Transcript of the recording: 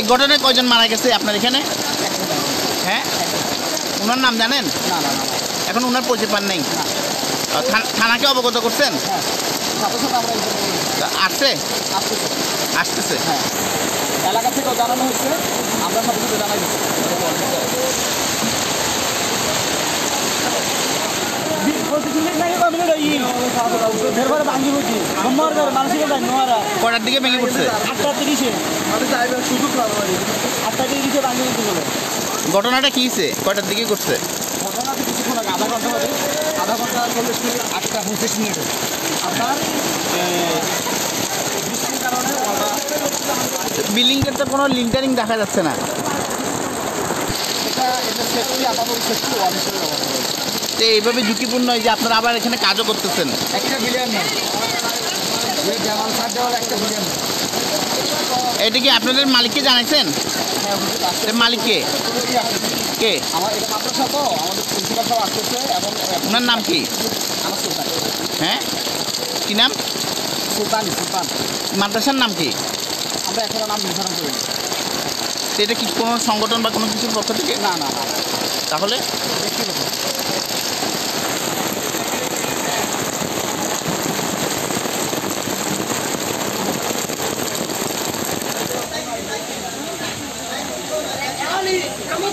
এই ঘটনায় কয়জন মারা গেছে আপনার এখানে? হ্যাঁ, ওনার নাম জানেন? না না না, এখন ওনার পরিচয় পান নেই? থানাকে অবগত করছেন? হ্যাঁ সাথে সাথে আমরা আসছে? আসতেছি, আসতেছে? হ্যাঁ এলাকা থেকেও জানানো হচ্ছে, আমরা সাথে সাথে জানাই দিচ্ছি। কটার দিকে ভেঙে পড়ছে? 8টা 30 ভাঙি বলতে বলে। ঘটনাটা কি হয়েছে? কয়টার দিকে করছে? ঘটনা তো কিছুক্ষণ আগে, আধা ঘন্টা 40 মিনিট, 8টা 25 মিনিটে আপনার বৃষ্টির কারণে বিল্ডিংয়ের তো কোনো লিঙ্টারিং দেখা যাচ্ছে না। এটা সেফটি, আপাতত সেফটি ওয়াল হিসেবে ব্যবহার করা হয়েছে। তো এইভাবে ঝুঁকিপূর্ণ যে আপনারা আবার এখানে কাজও করতেছেন। একটা বিলিয়ন নেই, দেওয়াল সার দেওয়াল একটা বিলিয়ন নেই। এটা কি আপনাদের মালিককে জানাইছেন? মালিককে কে? আমার এটা মাদ্রাসা, তো আমাদের প্রিন্সিপাল সব আসতেছে এবং ওনার নাম কি? আমার সুলতান। হ্যাঁ, কি নাম? সুলতান। মাদ্রাসার নাম কি? আমরা এখনো নাম নির্ধারণ করিনি। তো এটা কি কোনো সংগঠন বা কোনো কিছুর পক্ষ থেকে? না না না, তাহলে ব্যক্তিগত। আমাদের